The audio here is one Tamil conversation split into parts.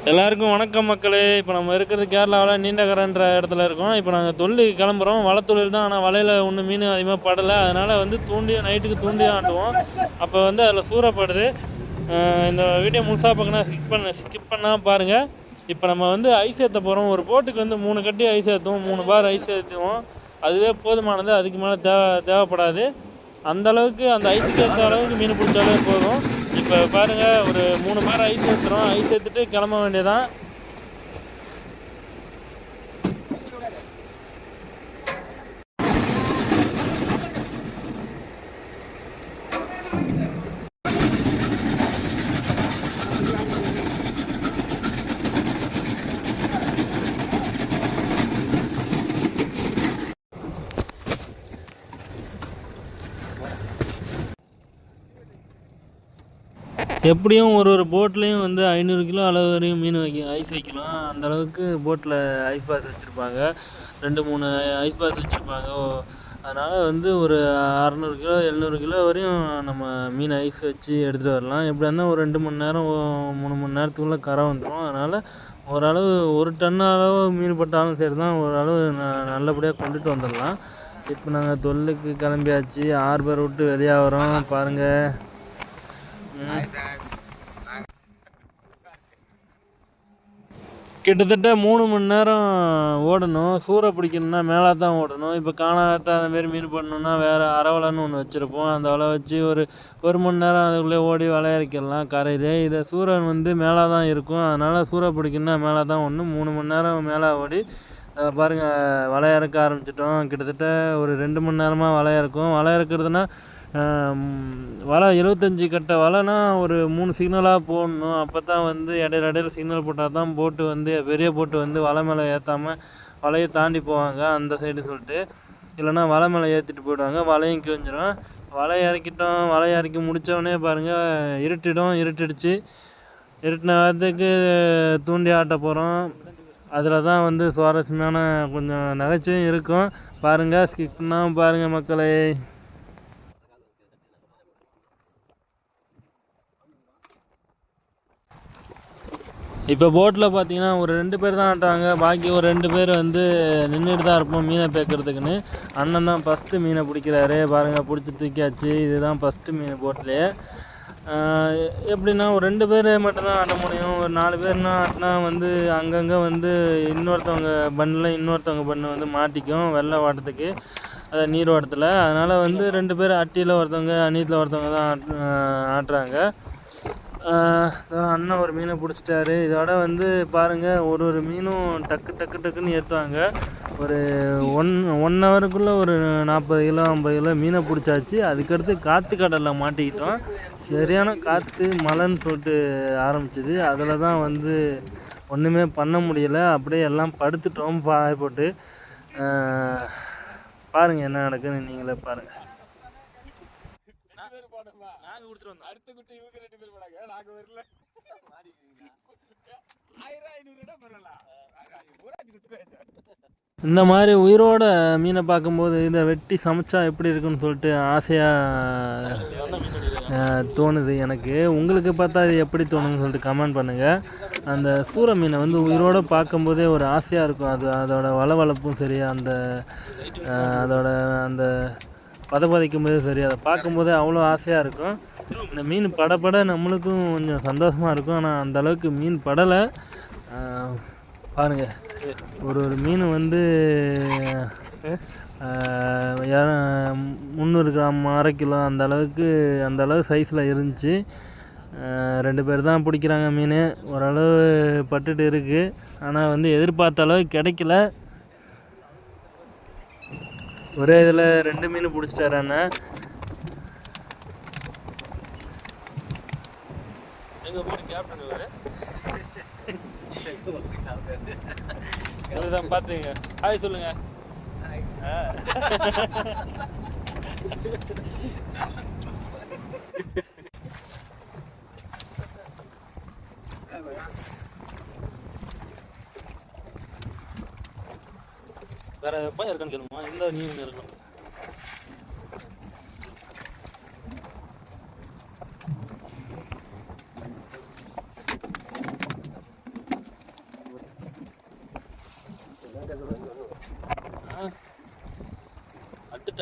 எல்லாருக்கும் வணக்கம் மக்களே. இப்போ நம்ம இருக்கிறது கேரளாவில் நீண்டகரன்ற இடத்துல இருக்கோம். இப்போ நாங்கள் தொழிலுக்கு கிளம்புறோம். வலைத்தொழில் தான். ஆனால் வலையில் ஒன்றும் மீன் அதிகமாக படலை. அதனால் நைட்டுக்கு தூண்டி ஆட்டுவோம். அப்போ அதில் சூறப்படுது. இந்த வீடியோ முழுசாக பார்க்கணும், ஸ்கிப் பண்ணால் பாருங்கள். இப்போ நம்ம ஐஸ் ஏற்ற போகிறோம். ஒரு போட்டுக்கு 3 கட்டி ஐஸ் ஏற்றுவோம், 3 பார் ஐஸ் ஏற்றுவோம். அதுவே போதுமானது. அதுக்கு மேலே தேவைப்படாது. அந்தளவுக்கு அந்த ஐஸுக்கு ஏற்ற அளவுக்கு மீன் பிடிச்சாலே போதும். இப்போ பாருங்கள், ஒரு 3 பார் ஐஸ் ஏற்றுறோம். ஐஸ் ஏற்றிட்டு கிளம்ப வேண்டியதான். எப்படியும் ஒரு போட்லேயும் 500 கிலோ அளவு வரையும் மீன் ஐஸ் வைக்கலாம். அந்தளவுக்கு போட்டில் ஐஸ் பாஸ் வச்சுருப்பாங்க. 2-3 ஐஸ் பாஸ் வச்சுருப்பாங்க. அதனால் ஒரு 600 கிலோ 700 கிலோ வரையும் நம்ம மீன் ஐஸ் வச்சு எடுத்துகிட்டு வரலாம். எப்படி இருந்தால் ஒரு 2 மணி நேரம் 3 மணி நேரத்துக்குள்ளே கரை வந்துடும். அதனால் ஓரளவு 1 டன் அளவு மீன் பட்டாலும் சரி தான், ஓரளவு நல்லபடியாக கொண்டுட்டு வந்துடலாம். இப்போ நாங்கள் தொழிலுக்கு கிளம்பியாச்சு. ஹார்பர் விட்டு வெளியாகிறோம். பாருங்கள், கிட்டத்தட்ட 3 மணி நேரம் ஓடணும். சூறை பிடிக்கணுன்னா மேலே தான் ஓடணும். இப்போ காணாத்த அந்தமாரி மீன் பண்ணணுன்னா வேறு அரவலைன்னு ஒன்று வச்சுருப்போம். அந்த வலை வச்சு ஒரு மணி நேரம் அதுக்குள்ளே ஓடி வலையறிக்கலாம் கரையிலே. இதை சூரன் மேலே தான் இருக்கும். அதனால் சூறை பிடிக்கணுன்னா மேலே தான் ஓடணும். 3 மணி நேரம் மேலே ஓடி பாருங்கள், வலை இறக்க ஆரம்பிச்சிட்டோம். கிட்டத்தட்ட ஒரு 2 மணி நேரமாக வலை இறக்கும். வலை இறக்குறதுனா வலை 75 கட்டை வலைனா ஒரு 3 சிக்னலாக போடணும். அப்போ தான் இடையில சிக்னல் போட்டால் தான் போட்டு பெரிய போட்டு வலை மேலே ஏற்றாமல் வலையை தாண்டி போவாங்க அந்த சைடு சொல்லிட்டு. இல்லைனா வலை மேலே ஏற்றிட்டு போயிடுவாங்க. வலையும் கிழிஞ்சிடும். வலை இறக்கிட்டோம். வலை இறக்கி முடித்தவொடனே பாருங்கள், இருட்டிடுச்சு. இருட்டின நேரத்துக்கு தூண்டி ஆட்ட போகிறோம். அதில் தான் சுவாரஸ்யமான கொஞ்சம் நகைச்சுவையும் இருக்கும். பாருங்கள், ஸ்கிப் பண்ணாமல் பாருங்கள் மக்களே. இப்போ போட்டில் பார்த்தீங்கன்னா ஒரு 2 பேர் தான் ஆட்டுவாங்க. பாக்கி ஒரு 2 பேர் நின்றுட்டு தான் இருப்போம் மீனை பேக்கிறதுக்குன்னு. அண்ணன் தான் ஃபஸ்ட்டு மீனை பிடிக்கிறாரு. பாருங்கள், பிடிச்சி தூக்கியாச்சு. இதுதான் ஃபஸ்ட்டு மீன் போட்லேயே. எப்படின்னா ஒரு 2 பேர் மட்டும்தான் ஆட்ட முடியும். ஒரு 4 பேர்னா ஆட்டினா அங்கங்கே இன்னொருத்தவங்க பண்ணு மாட்டிக்கும் வெள்ளை வாட்டத்துக்கு, அதை நீர் வாட்டத்தில். அதனால் 2 பேர் அட்டியில் ஒருத்தவங்க அணியத்தில் ஒருத்தவங்க தான் ஆட்டுறாங்க. அண்ணன் ஒரு மீனை பிடிச்சிட்டாரு. இதோட பாருங்கள், ஒரு மீனும் டக்குன்னு ஏற்றுவாங்க. ஒரு 1 ஹவருக்குள்ளே ஒரு 40 கிலோ 50 கிலோ மீனை பிடிச்சாச்சு. அதுக்கடுத்து காற்று கடலில் மாட்டிக்கிட்டோம். சரியான காற்று மழைன்னு சொல்லிட்டு ஆரம்பிச்சிது. அதில் தான் ஒன்றுமே பண்ண முடியலை. அப்படியே எல்லாம் படுத்துட்டோம் பாய போட்டு. பாருங்கள் என்ன நடக்குதுன்னு நீங்களே பாருங்கள். இந்த மாதிரி உயிரோட மீனை பார்க்கும்போது இதை வெட்டி சமைச்சா எப்படி இருக்குன்னு சொல்லிட்டு ஆசையாக தோணுது எனக்கு. உங்களுக்கு பார்த்தா இது எப்படி தோணுன்னு சொல்லிட்டு கமெண்ட் பண்ணுங்கள். அந்த சூறை மீனை உயிரோடு பார்க்கும்போதே ஒரு ஆசையாக இருக்கும். அதோட வளவளப்பும் சரி, அதோட அந்த பதைக்கும் போதே சரி, அதை பார்க்கும்போதே அவ்வளோ ஆசையாக இருக்கும். இந்த மீன் பட நம்மளுக்கும் கொஞ்சம் சந்தோஷமாக இருக்கும். ஆனால் அந்தளவுக்கு மீன் படலை. பாருங்கள், ஒரு மீன் 300 கிராம் 1/2 கிலோ அந்த அளவு சைஸில் இருந்துச்சு. 2 பேர் தான் பிடிக்கிறாங்க மீன். ஓரளவு பட்டுட்டு இருக்குது. ஆனால் எதிர்பார்த்த அளவு கிடைக்கல. ஒரே இதில் 2 மீன் பிடிச்சிட்டாரு அண்ணன். எங்கள் வீட்டு கேப்டன் இதுதான் பார்த்துங்க. ஹாய் சொல்லுங்க. வேற எப்போ இருக்கான்னு கேளுமா. இந்த நீ இருக்கணும்.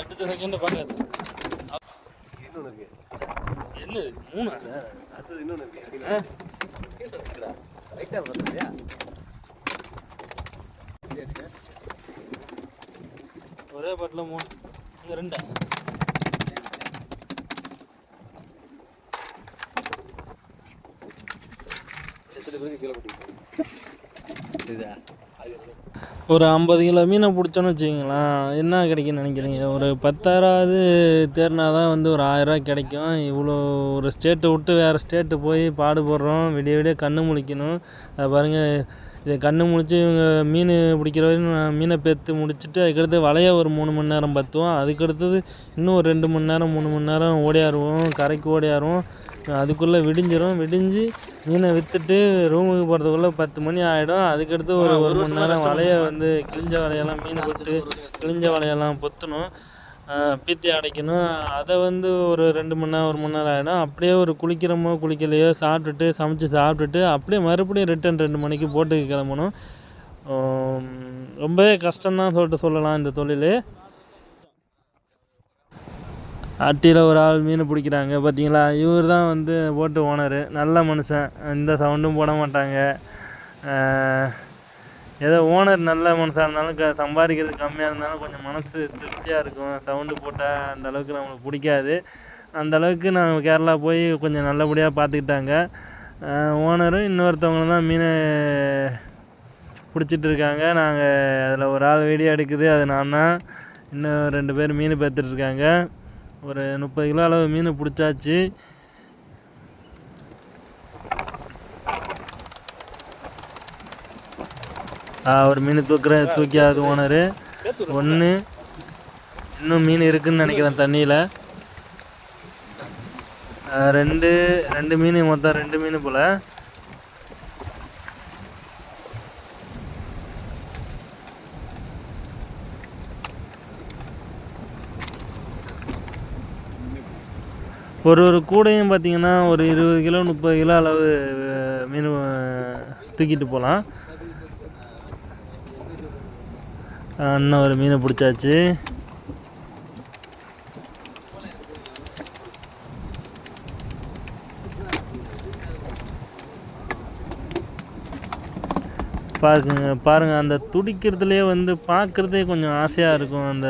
அடுத்த செகண்ட் பார்க்காது. என்னது 3 அடுத்தது இன்னொன்று இருக்கு. ஒரே பாட்டில் 3 இங்கே 2 ஒரு 50 கிலோ மீனை பிடிச்சோன்னு வச்சுக்கிங்களேன், என்ன கிடைக்குன்னு நினைக்கிறீங்க? ஒரு 10,000 தேர்னா தான் வந்து ஒரு 1000 கிடைக்கும். இவ்வளோ ஒரு ஸ்டேட்டை விட்டு வேறு ஸ்டேட்டு போய் பாடுபடுறோம், விடிய விடிய கண்ணு முழிக்கணும். அதை பாருங்கள், இதை கண்ணு முழிச்சு இவங்க மீன் பிடிக்கிற வரையும் நான் மீனை பேர்த்து முடிச்சுட்டு அதுக்கடுத்து வலையை ஒரு 3 மணி நேரம் பற்றுவோம். அதுக்கடுத்தது இன்னும் ஒரு 2 மணி நேரம் 3 மணி நேரம் ஓடியாருவோம், கரைக்கு ஓடியாருவோம். அதுக்குள்ளே விடிஞ்சு மீனை விற்றுட்டு ரூமுக்கு போகிறதுக்குள்ளே 10 மணி ஆகிடும். அதுக்கடுத்து ஒரு 1 மணி நேரம் வலையை வந்து கிழிஞ்ச வலையெல்லாம் மீன் போட்டு கிழிஞ்ச வலையெல்லாம் பொற்றணும், பீத்தி அடைக்கணும். அதை வந்து ஒரு 2 மணி நேரம் 1 மணி நேரம் ஆகிடும். அப்படியே ஒரு குளிக்கிறோமோ குளிக்கலையோ சாப்பிட்டுட்டு சமைச்சு சாப்பிட்டுட்டு அப்படியே மறுபடியும் ரிட்டன் 2 மணிக்கு போட்டுக்கு கிளம்பணும். ரொம்பவே கஷ்டம்தான் சொல்லலாம் இந்த தொழில். அட்டியில் ஒரு ஆள் மீன் பிடிக்கிறாங்க பார்த்தீங்களா, இவர் தான் வந்து போட்டு ஓனரு. நல்ல மனுஷன், எந்த சவுண்டும் போட மாட்டாங்க. ஏதோ ஓனர் நல்ல மனுஷாக இருந்தாலும் சம்பாதிக்கிறது கம்மியாக இருந்தாலும் கொஞ்சம் மனசு திருப்தியாக இருக்கும். சவுண்டு போட்டால் அந்தளவுக்கு நம்மளுக்கு பிடிக்காது. அந்தளவுக்கு நான் கேரளா போய் கொஞ்சம் நல்லபடியாக பார்த்துக்கிட்டாங்க. ஓனரும் இன்னொருத்தவங்களும் தான் மீனை பிடிச்சிட்டு இருக்காங்க. நாங்கள் அதில் ஒரு ஆள் வீடியோ எடுக்குது, அது நான் தான். இன்னும் 2 பேர் மீன் பேர்த்துட்ருக்காங்க. ஒரு 30 கிலோ அளவு மீன் பிடிச்சாச்சு. ஒரு மீன் தூக்கியாது ஓனரு. 1 இன்னும் மீன் இருக்குதுன்னு நினைக்கிறேன் தண்ணியில். 2 மீன், மொத்தம் 2 மீன் போல். ஒரு கூடையும் பார்த்திங்கன்னா ஒரு 20 கிலோ 30 கிலோ அளவு மீன் தூக்கிட்டு போகலாம். இன்னும் ஒரு மீனை பிடிச்சாச்சு. பாருங்கள் அந்த துடிக்கிறதுலேயே வந்து பார்க்குறதே கொஞ்சம் ஆசையாக இருக்கும். அந்த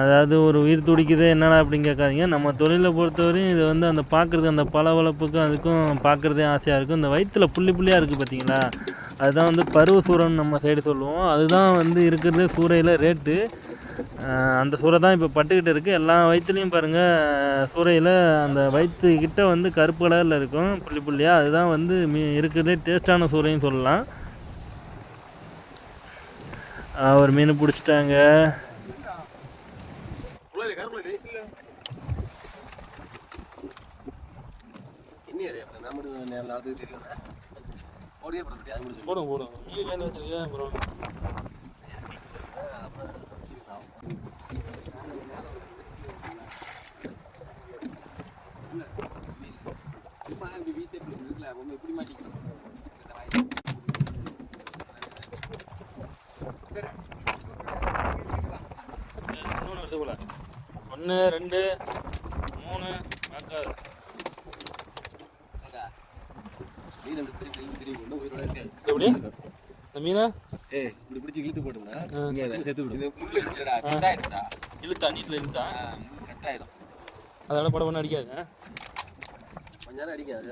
அதாவது ஒரு உயிர் துடிக்குது என்னடா அப்படின்னு கேட்காதீங்க. நம்ம தொழிலை பொறுத்தவரையும் இது வந்து அந்த பார்க்குறது அந்த பளபளப்புக்கும் அதுக்கும் பார்க்குறதே ஆசையாக இருக்கும். இந்த வயிற்றில் புள்ளியாக இருக்குது பார்த்தீங்களா, அதுதான் வந்து பருவ சூரைன்னு நம்ம சைடு சொல்லுவோம். அதுதான் வந்து இருக்கிறது சூறையில் ரேட்டு. அந்த சூறை தான் இப்போ பட்டுக்கிட்டு இருக்குது. எல்லா வயிற்றுலையும் பாருங்கள், சூறையில் அந்த வயிற்றுக்கிட்ட வந்து கருப்பு கலரில் இருக்கும் புள்ளியாக. அதுதான் வந்து இருக்கிறதே டேஸ்ட்டான சூறையும் சொல்லலாம். ஒரு மீன் பிடிச்சிட்டாங்க. போடும் மீன் வேலை வச்சிருக்கேன். அப்புறம் இன்னொன்று வருது போல. 1 2 3 பார்க்காது. எப்படி இந்த மீனா இப்படி பிடிச்சி இழுத்து போட்டோம்னா செத்து விடும். இழுத்தா நீட்டில் இழுத்தா கட் ஆகிடும். அதோட படம் அடிக்காது. கொஞ்ச நேரம் அடிக்காது.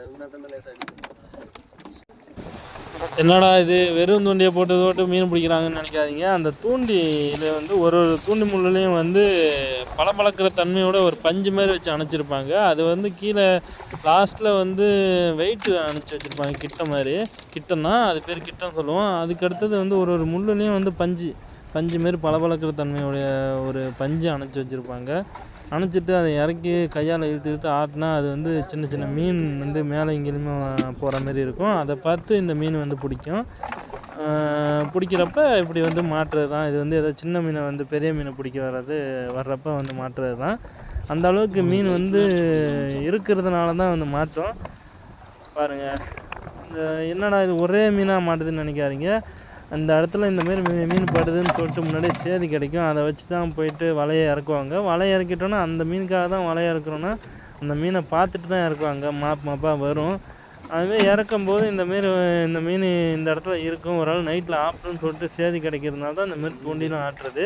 என்னடா இது வெறும் தூண்டியை போட்டு மீன் பிடிக்கிறாங்கன்னு நினைக்காதீங்க. அந்த தூண்டியில் வந்து ஒரு தூண்டி முள்ளுலேயும் வந்து பளபளக்கிற தன்மையோட ஒரு பஞ்சு மாதிரி வச்சு அணைச்சிருப்பாங்க. அது வந்து கீழே லாஸ்ட்டில் வந்து வெயிட்டு அணைச்சி வச்சுருப்பாங்க. கிட்ட மாதிரி கிட்டம் தான், அது பேர் கிட்டம்னு சொல்லுவோம். அதுக்கு அடுத்தது வந்து ஒரு முள்ளுலேயும் வந்து பஞ்சு மாரி பளபளக்கிற தன்மையோடைய ஒரு பஞ்சு அணைச்சி வச்சுருப்பாங்க. அணைச்சிட்டு அதை இறக்கி கையால் இழுத்து ஆட்டினா அது வந்து சின்ன சின்ன மீன் வந்து மேலே இங்கேயுமே போகிற மாதிரி இருக்கும். அதை பார்த்து இந்த மீன் வந்து பிடிக்கும். பிடிக்கிறப்ப இப்படி வந்து மாட்டுறது தான். இது வந்து ஏதோ சின்ன மீனை வந்து பெரிய மீனை பிடிக்க வர்றப்ப வந்து மாட்டுறது தான். அந்த அளவுக்கு மீன் வந்து இருக்கிறதுனால தான் வந்து மாட்டோம். பாருங்கள், இந்த என்னடா இது ஒரே மீனாக மாட்டுதுன்னு நினைக்காதீங்க. அந்த இடத்துல இந்தமாரி மீன் படுதுன்னு சொல்லிட்டு முன்னாடியே சேதி கிடைக்கும். அதை வச்சு தான் போயிட்டு வலையை இறக்குவாங்க. வலையை இறக்கிட்டோன்னா அந்த மீனுக்காக தான் வலையை இறக்குறோன்னா அந்த மீனை பார்த்துட்டு தான் இறக்குவாங்க. மாப்பாக வரும். அதுமாரி இறக்கும்போது இந்த மீன் இந்த இடத்துல இருக்கும். ஒரு ஆள் நைட்டில் ஆப்டுன்னு சொல்லிட்டு சேதி கிடைக்கிறதுனால தான் இந்தமாரி தூண்டிலாம் ஆட்டுறது.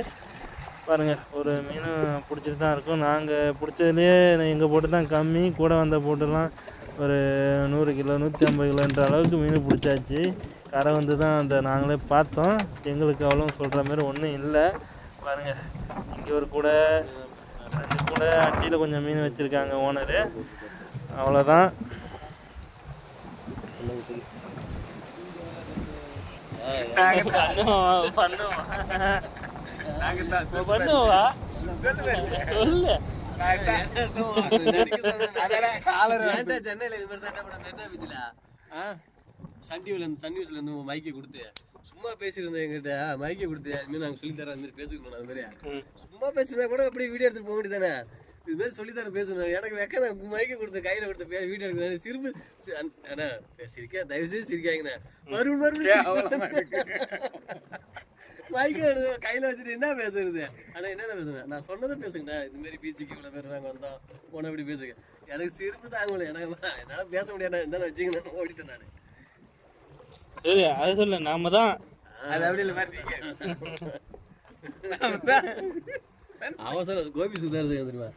பாருங்கள், ஒரு மீன் பிடிச்சிட்டு தான் இருக்கும். நாங்கள் பிடிச்சதுலேயே எங்கள் போட்டு தான் கம்மி. கூட வந்த போட்டுலாம் ஒரு 100 கிலோ 150 கிலோன்ற அளவுக்கு மீன் பிடிச்சாச்சு. கரை வந்து தான் அந்த நாங்களே பார்த்தோம். எங்களுக்கு அவ்வளோ சொல்கிற மாதிரி ஒன்றும் இல்லை. பாருங்கள், இங்கே ஒரு கூட 2 கூட அட்டியில் கொஞ்சம் மீன் வச்சுருக்காங்க ஓனரு. அவ்வளோதான். பண்ணுவா சொல்லு. சென்னையில இது மாதிரி தான் என்ன பீச்சில் சன் நியூஸ்ல இருந்து மைக்கை கொடுத்து சும்மா பேசியிருந்தேன். எங்கிட்ட மைக்கை கொடுத்து அதுமாரி நாங்கள் சொல்லித்தரோம். அது மாதிரி பேசிக்கணும். அது மாதிரி சும்மா பேசுறதா கூட அப்படியே வீடியோ எடுத்துட்டு போக வேண்டியதானே. இது மாதிரி சொல்லித்தர பேசணும். எனக்கு வெக்க மைக்கை கொடுத்து கையில் கொடுத்து வீடியோ எடுக்கிறேன். சிரிப்பு அண்ணா சிரிக்க தயவுசெய்து சிரிக்காங்கண்ணா. மறுபடியும் மைக்கை எடுத்து கையில் வச்சுட்டு என்ன பேசுறது? ஆனால் என்னென்ன பேசுனேன்? நான் சொன்னதை பேசுங்கண்ணா. இந்த மாதிரி பீச்சுக்கு இவ்வளோ பேர் நாங்கள் வந்தோம் போன எப்படி பேசுங்க. எனக்கு சிரிப்பு தாங்கல. என்னால் பேச முடியாது. இருந்தாலும் வச்சுக்கணும் ஓடிட்டேன் நான். சரி, அது சொல்ல நாம தான் அது அப்படி இல்லை மாதிரி அவசரம். கோபி சுதார தெரியுமா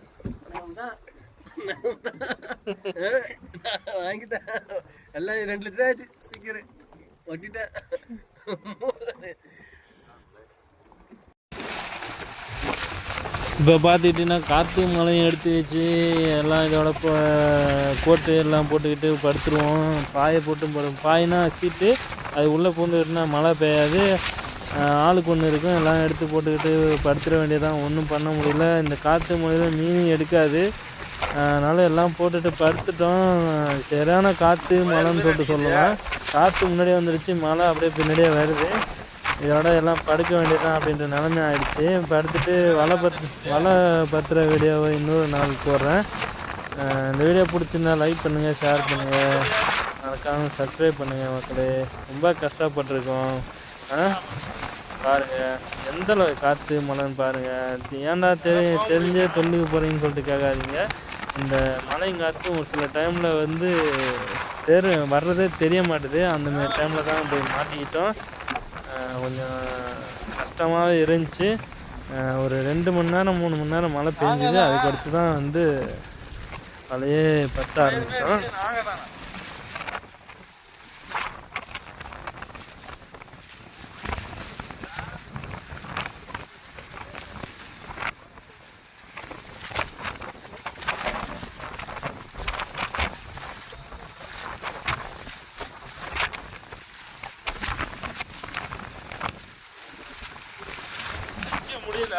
வாங்கிட்டேன். எல்லாம் 2 லட்சம் ஆச்சு. ஸ்டிக்கரு ஒட்டிட்டேன். இப்போ பார்த்துக்கிட்டிங்கன்னா காற்று மழையும் எடுத்து வச்சு எல்லாம் இதோட கோட்டு எல்லாம் போட்டுக்கிட்டு படுத்துருவோம். பாயை போட்டு பாயினா சீட்டு அது உள்ளே பூந்துக்கிட்டுனா மழை பெய்யாது. ஆளுக்கு ஒன்று இருக்கும். எல்லாம் எடுத்து போட்டுக்கிட்டு படுத்துட வேண்டியதான். ஒன்றும் பண்ண முடியல. இந்த காற்று மழையில் மீன் எடுக்காது. அதனால் எல்லாம் போட்டுட்டு படுத்துட்டோம். சரியான காற்று மழைன்னு சொல்லிட்டு சொல்லலாம். காற்று முன்னாடியே வந்துடுச்சு, மழை அப்படியே பின்னாடியே வருது. இதோட எல்லாம் படுக்க வேண்டியதான் அப்படின்ற நிலைமை ஆகிடுச்சு. படுத்துட்டு வலை பத்துற வீடியோவை இன்னொரு நாள் போடுறேன். இந்த வீடியோ பிடிச்சிருந்தா லைக் பண்ணுங்கள், ஷேர் பண்ணுங்கள், மறக்காமல் சப்ஸ்கிரைப் பண்ணுங்கள். மக்களே ரொம்ப கஷ்டப்பட்டுருக்கோம். பாருங்கள் எந்தளவு காற்று மழைன்னு பாருங்கள். ஏன்டா தெரிஞ்சே தொல்லுக்கு போகிறீங்கன்னு சொல்லிட்டு கேட்காதீங்க. இந்த மழைங்காற்று ஒரு சில டைமில் வந்து வர்றதே தெரிய மாட்டுது. அந்தமாரி டைமில் தான் போய் மாட்டிக்கிட்டோம். கொஞ்சம் கஷ்டமாகவே இருந்துச்சு. ஒரு 2 மணி நேரம் 3 மணி நேரம் மழை பெஞ்சுது. அதுக்கடுத்து தான் வந்து மழையே பற்ற ஆரம்பித்தோம். முடியல.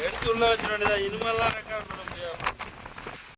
எடுத்து உள்ள வச்சிட வேண்டியதா. இனிமேலாம்